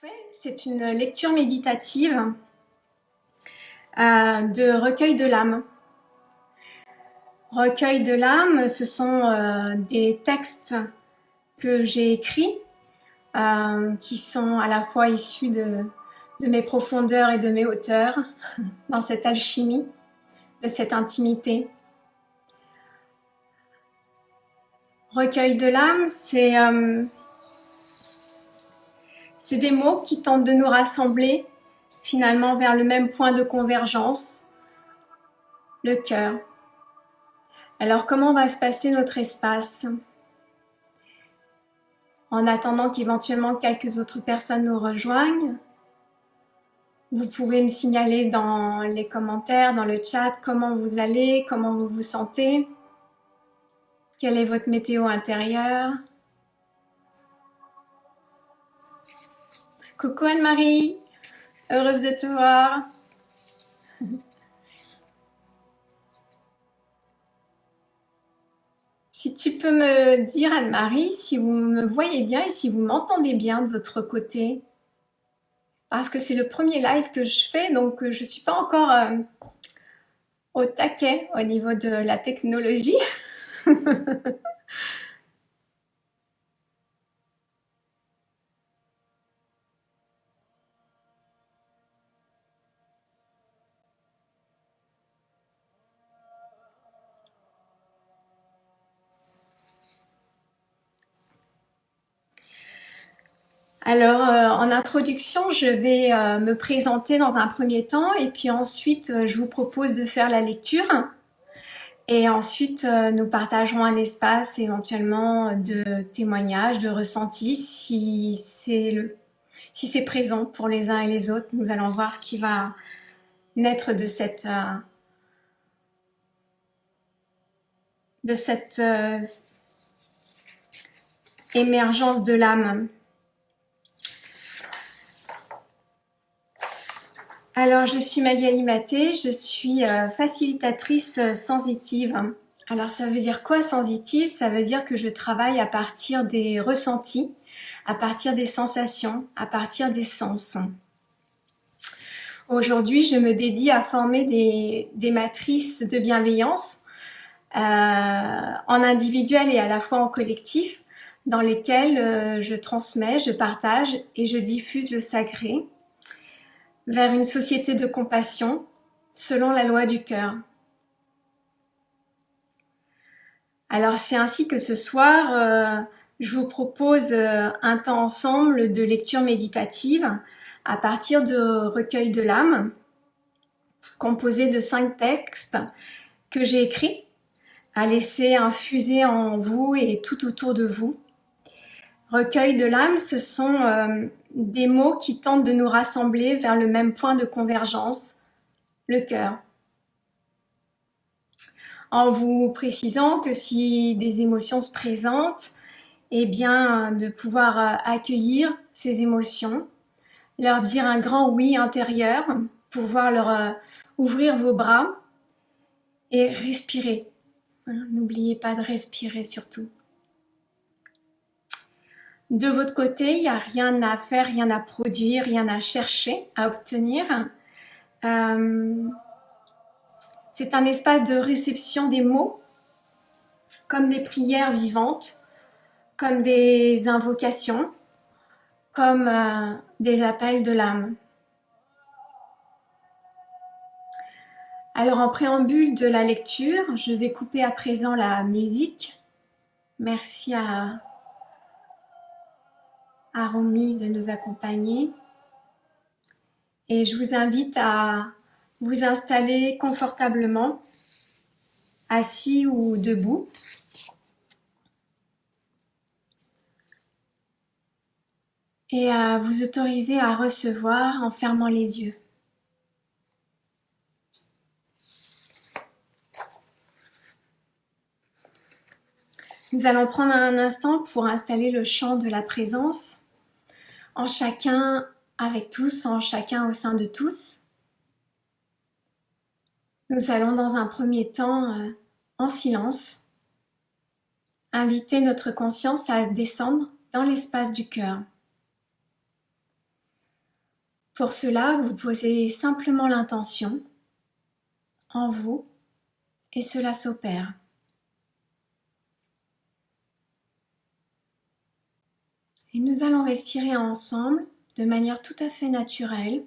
fait, c'est une lecture méditative de Recueil de l'âme. Recueil de l'âme, ce sont des textes que j'ai écrits qui sont à la fois issus de mes profondeurs et de mes hauteurs dans cette alchimie, de cette intimité. Recueil de l'âme, c'est des mots qui tentent de nous rassembler finalement vers le même point de convergence, le cœur. Alors comment va se passer notre espace? En attendant qu'éventuellement quelques autres personnes nous rejoignent, vous pouvez me signaler dans les commentaires, dans le chat, comment vous allez, comment vous vous sentez, quelle est votre météo intérieure. Coucou Anne-Marie, heureuse de te voir. Si tu peux me dire, Anne-Marie, si vous me voyez bien et si vous m'entendez bien de votre côté, parce que c'est le premier live que je fais, donc je ne suis pas encore au taquet au niveau de la technologie. Alors, en introduction, je vais me présenter dans un premier temps et puis ensuite, je vous propose de faire la lecture. Et ensuite, nous partagerons un espace éventuellement de témoignages, de ressentis, si c'est présent pour les uns et les autres. Nous allons voir ce qui va naître de cette émergence de l'âme. Alors, je suis Magali Maté, je suis facilitatrice sensitive. Alors, ça veut dire quoi sensitive? Ça veut dire que je travaille à partir des ressentis, à partir des sensations, à partir des sens. Aujourd'hui, je me dédie à former des matrices de bienveillance en individuel et à la fois en collectif, dans lesquelles je transmets, je partage et je diffuse le sacré vers une société de compassion selon la loi du cœur. Alors c'est ainsi que ce soir, je vous propose un temps ensemble de lecture méditative à partir de Recueil de l'âme, composé de 5 textes que j'ai écrits, à laisser infuser en vous et tout autour de vous. Recueil de l'âme, ce sont des mots qui tentent de nous rassembler vers le même point de convergence, le cœur. En vous précisant que si des émotions se présentent, eh bien, de pouvoir accueillir ces émotions, leur dire un grand oui intérieur, pouvoir leur ouvrir vos bras et respirer. N'oubliez pas de respirer surtout. De votre côté, il n'y a rien à faire, rien à produire, rien à chercher, à obtenir. C'est un espace de réception des mots, comme des prières vivantes, comme des invocations, comme des appels de l'âme. Alors en préambule de la lecture, je vais couper à présent la musique. Merci à Romy de nous accompagner. Et je vous invite à vous installer confortablement, assis ou debout. Et à vous autoriser à recevoir en fermant les yeux. Nous allons prendre un instant pour installer le champ de la présence, en chacun avec tous, en chacun au sein de tous. Nous allons dans un premier temps, en silence, inviter notre conscience à descendre dans l'espace du cœur. Pour cela, vous posez simplement l'intention en vous et cela s'opère. Et nous allons respirer ensemble de manière tout à fait naturelle.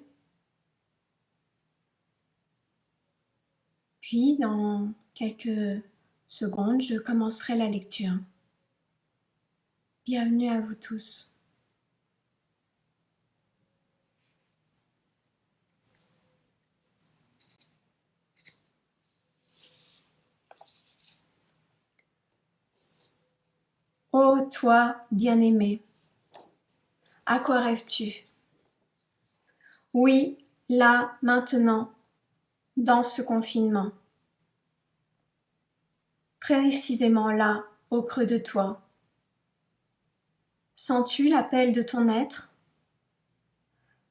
Puis, dans quelques secondes, je commencerai la lecture. Bienvenue à vous tous. Ô toi, bien-aimé, à quoi rêves-tu? Oui, là, maintenant, dans ce confinement. Précisément là, au creux de toi. Sens-tu l'appel de ton être?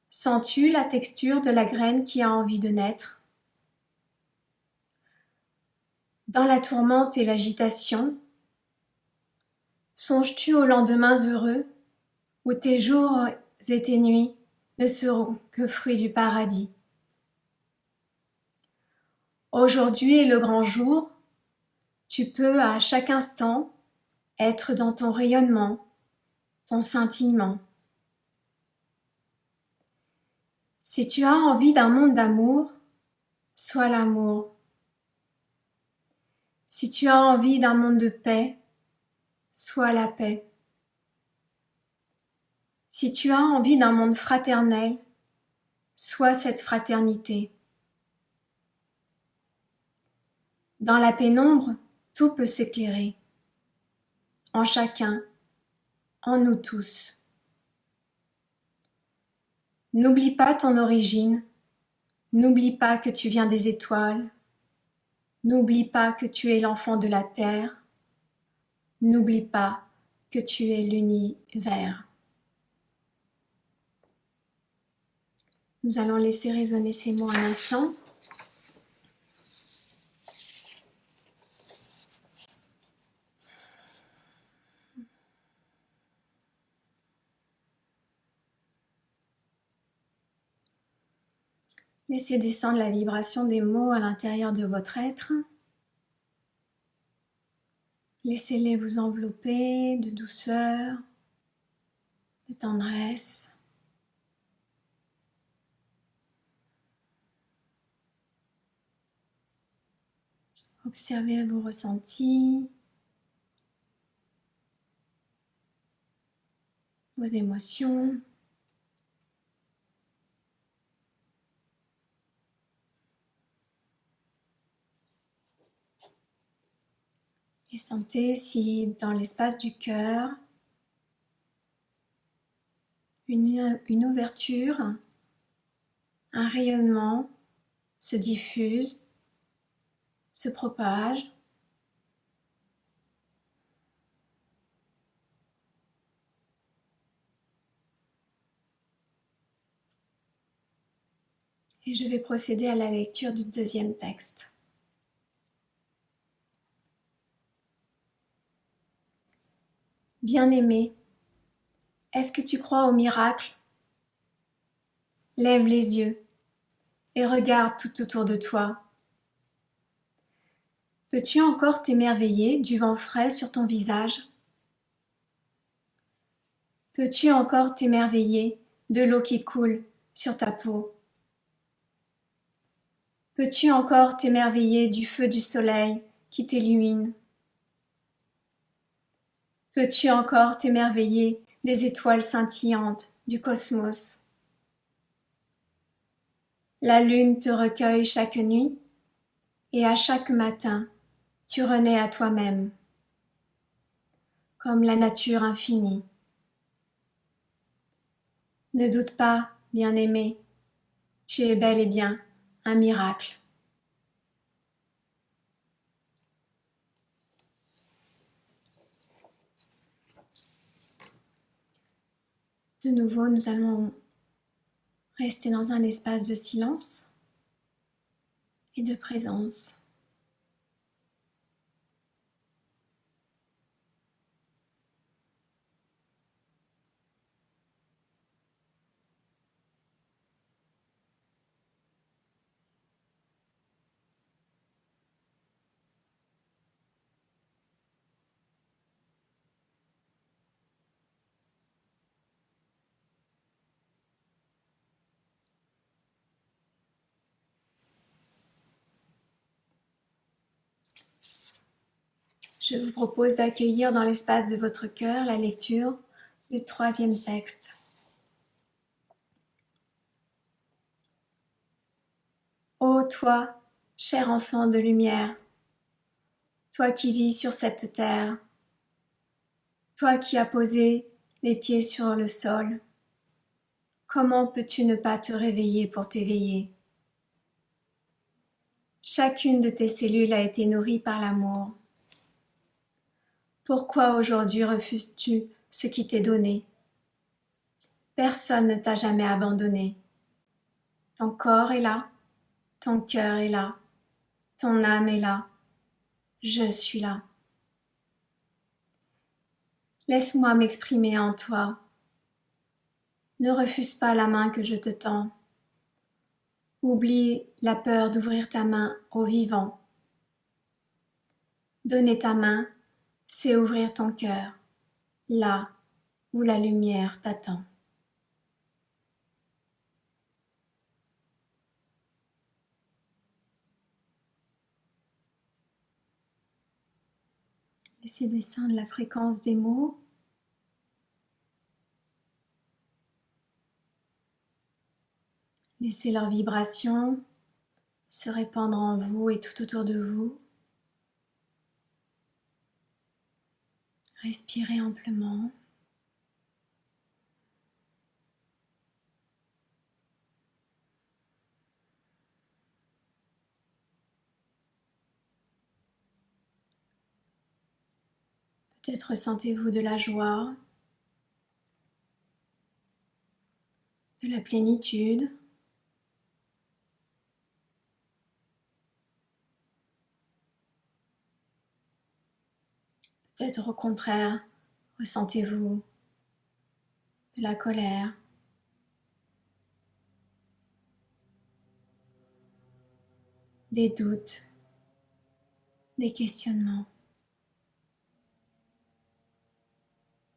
Sens-tu la texture de la graine qui a envie de naître? Dans la tourmente et l'agitation, songes-tu aux lendemains heureux où tes jours et tes nuits ne seront que fruits du paradis? Aujourd'hui est le grand jour, tu peux à chaque instant être dans ton rayonnement, ton scintillement. Si tu as envie d'un monde d'amour, sois l'amour. Si tu as envie d'un monde de paix, sois la paix. Si tu as envie d'un monde fraternel, sois cette fraternité. Dans la pénombre, tout peut s'éclairer. En chacun, en nous tous. N'oublie pas ton origine, n'oublie pas que tu viens des étoiles, n'oublie pas que tu es l'enfant de la terre, n'oublie pas que tu es l'univers. Nous allons laisser résonner ces mots un instant. Laissez descendre la vibration des mots à l'intérieur de votre être. Laissez-les vous envelopper de douceur, de tendresse. Observez vos ressentis, vos émotions. Et sentez si dans l'espace du cœur, une ouverture, un rayonnement se diffuse, se propage. Et je vais procéder à la lecture du deuxième texte. Bien-aimé, est-ce que tu crois au miracle? Lève les yeux et regarde tout autour de toi. Peux-tu encore t'émerveiller du vent frais sur ton visage? Peux-tu encore t'émerveiller de l'eau qui coule sur ta peau? Peux-tu encore t'émerveiller du feu du soleil qui t'illumine? Peux-tu encore t'émerveiller des étoiles scintillantes du cosmos? La lune te recueille chaque nuit et à chaque matin, tu renais à toi-même, comme la nature infinie. Ne doute pas, bien-aimé, tu es bel et bien un miracle. De nouveau, nous allons rester dans un espace de silence et de présence. Je vous propose d'accueillir dans l'espace de votre cœur la lecture du 3e texte. Ô toi, cher enfant de lumière, toi qui vis sur cette terre, toi qui as posé les pieds sur le sol, comment peux-tu ne pas te réveiller pour t'éveiller? Chacune de tes cellules a été nourrie par l'amour. Pourquoi aujourd'hui refuses-tu ce qui t'est donné? Personne ne t'a jamais abandonné. Ton corps est là, ton cœur est là, ton âme est là, je suis là. Laisse-moi m'exprimer en toi. Ne refuse pas la main que je te tends. Oublie la peur d'ouvrir ta main au vivant. Donner ta main, c'est ouvrir ton cœur, là où la lumière t'attend. Laissez descendre la fréquence des mots. Laissez leur vibration se répandre en vous et tout autour de vous. Respirez amplement. Peut-être ressentez-vous de la joie, de la plénitude. Peut-être au contraire, ressentez-vous de la colère, des doutes, des questionnements.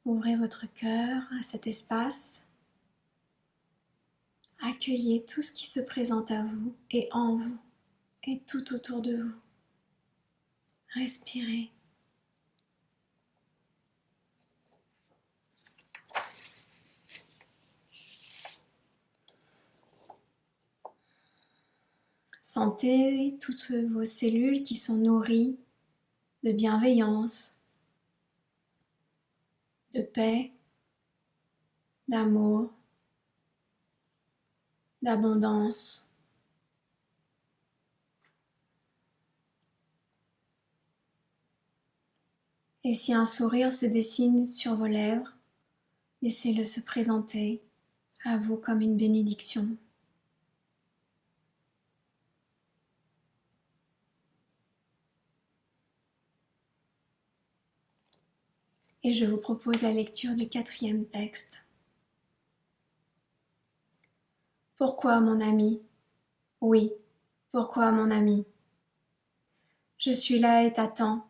Ouvrez votre cœur à cet espace. Accueillez tout ce qui se présente à vous et en vous et tout autour de vous. Respirez. Sentez toutes vos cellules qui sont nourries de bienveillance, de paix, d'amour, d'abondance. Et si un sourire se dessine sur vos lèvres, laissez-le se présenter à vous comme une bénédiction. Et je vous propose la lecture du 4e texte. Pourquoi, mon ami? Oui, pourquoi, mon ami? Je suis là et t'attends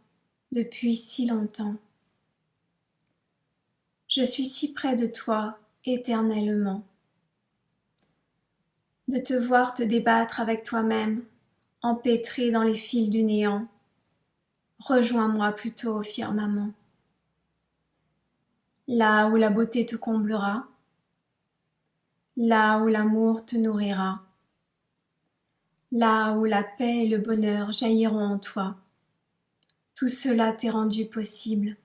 depuis si longtemps. Je suis si près de toi éternellement. De te voir te débattre avec toi-même, empêtré dans les fils du néant. Rejoins-moi plutôt au firmament. Là où la beauté te comblera, là où l'amour te nourrira, là où la paix et le bonheur jailliront en toi. Tout cela t'est rendu possible.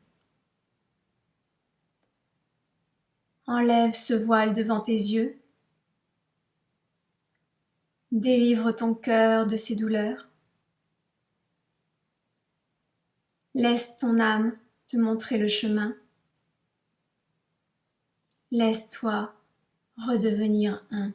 Enlève ce voile devant tes yeux. Délivre ton cœur de ses douleurs. Laisse ton âme te montrer le chemin. Laisse-toi redevenir un.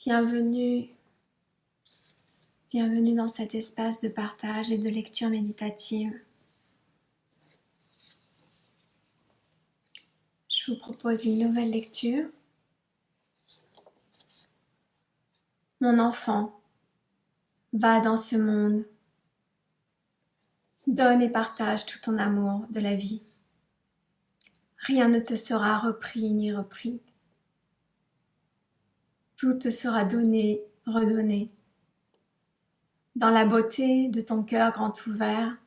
Bienvenue Bienvenue dans cet espace de partage et de lecture méditative. Je vous propose une nouvelle lecture. Mon enfant, va dans ce monde. Donne et partage tout ton amour de la vie. Rien ne te sera repris ni repris. Tout te sera donné, redonné. Dans la beauté de ton cœur grand ouvert,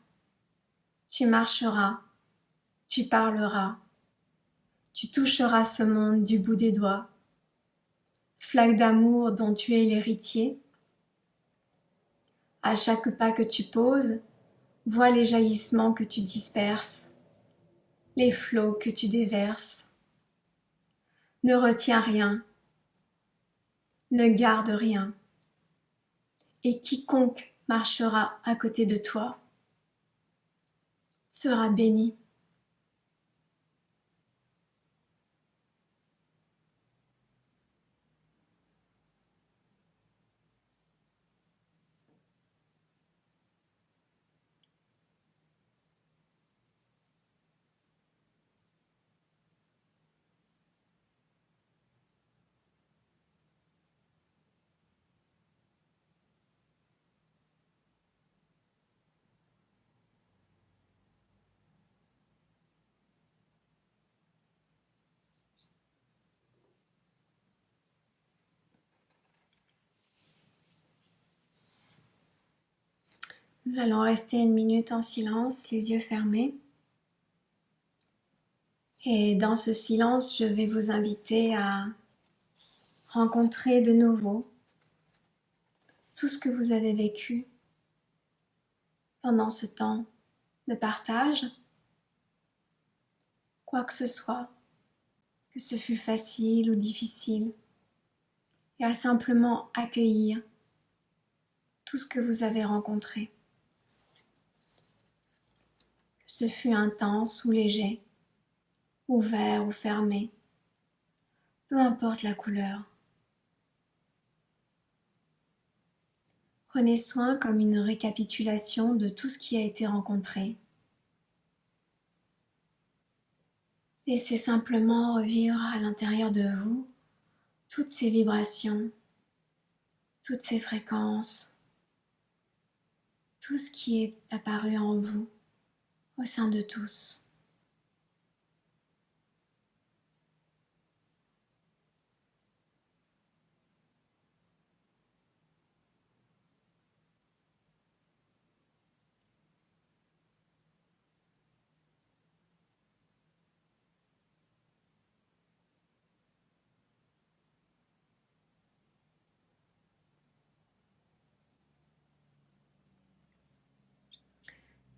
tu marcheras, tu parleras, tu toucheras ce monde du bout des doigts. Flaque d'amour dont tu es l'héritier. À chaque pas que tu poses, vois les jaillissements que tu disperses, les flots que tu déverses. Ne retiens rien, ne garde rien. Et quiconque marchera à côté de toi sera béni. Nous allons rester 1 minute en silence, les yeux fermés. Et dans ce silence, je vais vous inviter à rencontrer de nouveau tout ce que vous avez vécu pendant ce temps de partage, quoi que ce soit, que ce fût facile ou difficile, et à simplement accueillir tout ce que vous avez rencontré. Que ce fût intense ou léger, ouvert ou fermé, peu importe la couleur. Prenez soin comme une récapitulation de tout ce qui a été rencontré. Laissez simplement revivre à l'intérieur de vous toutes ces vibrations, toutes ces fréquences, tout ce qui est apparu en vous, au sein de tous.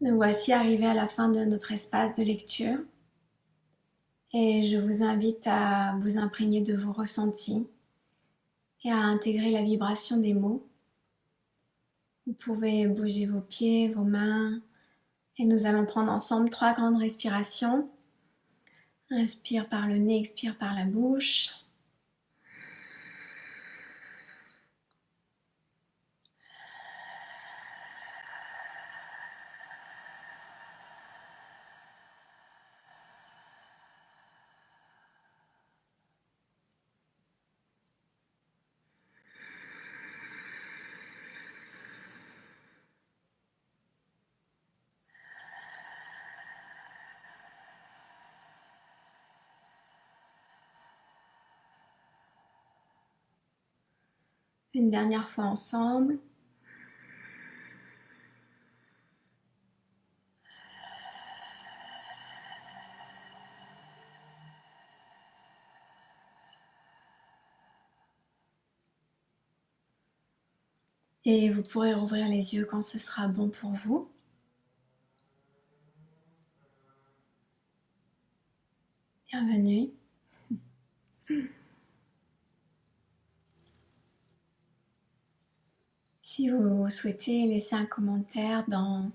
Nous voici arrivés à la fin de notre espace de lecture et je vous invite à vous imprégner de vos ressentis et à intégrer la vibration des mots. Vous pouvez bouger vos pieds, vos mains et nous allons prendre ensemble 3 grandes respirations. Inspire par le nez, expire par la bouche. Une dernière fois ensemble. Et vous pourrez rouvrir les yeux quand ce sera bon pour vous. Bienvenue. Si vous souhaitez laisser un commentaire dans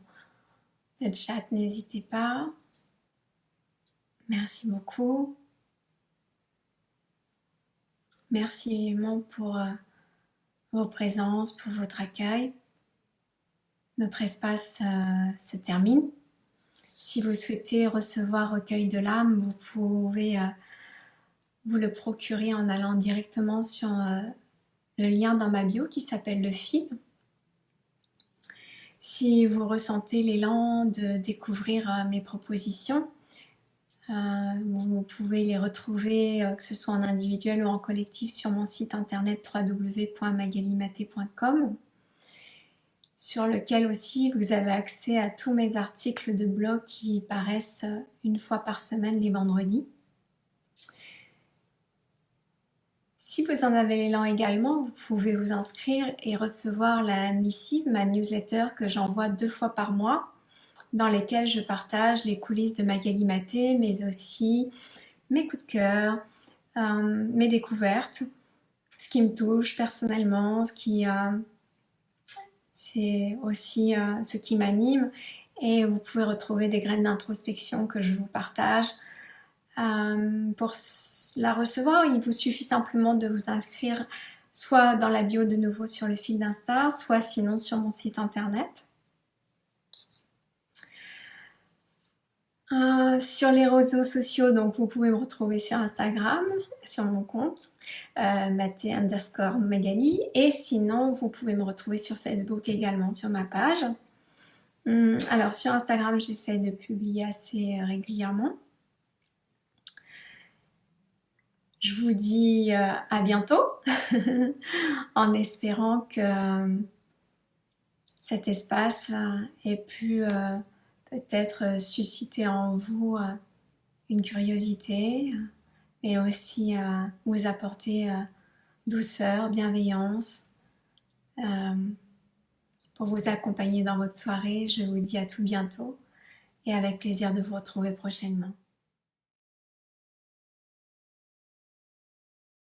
le chat, n'hésitez pas. Merci beaucoup. Merci vivement pour vos présences, pour votre accueil. notre espace se termine. Si vous souhaitez recevoir Recueil de l'âme, vous pouvez vous le procurer en allant directement sur le lien dans ma bio qui s'appelle Le Fil. Si vous ressentez l'élan de découvrir mes propositions, vous pouvez les retrouver, que ce soit en individuel ou en collectif, sur mon site internet www.magalimaté.com, sur lequel aussi vous avez accès à tous mes articles de blog qui paraissent une fois par semaine les vendredis. Si vous en avez l'élan également, vous pouvez vous inscrire et recevoir la missive, ma newsletter que j'envoie 2 fois par mois, dans lesquelles je partage les coulisses de Magali Maté, mais aussi mes coups de cœur, mes découvertes, ce qui me touche personnellement, c'est aussi ce qui m'anime. Et vous pouvez retrouver des graines d'introspection que je vous partage. Pour la recevoir, il vous suffit simplement de vous inscrire soit dans la bio de nouveau sur le fil d'Insta, soit sinon sur mon site internet. Sur les réseaux sociaux, donc vous pouvez me retrouver sur Instagram, sur mon compte, Maté_Magali, et sinon vous pouvez me retrouver sur Facebook également sur ma page. Alors sur Instagram, j'essaie de publier assez régulièrement. Je vous dis à bientôt, en espérant que cet espace ait pu peut-être susciter en vous une curiosité, mais aussi vous apporter douceur, bienveillance, pour vous accompagner dans votre soirée. Je vous dis à tout bientôt et avec plaisir de vous retrouver prochainement.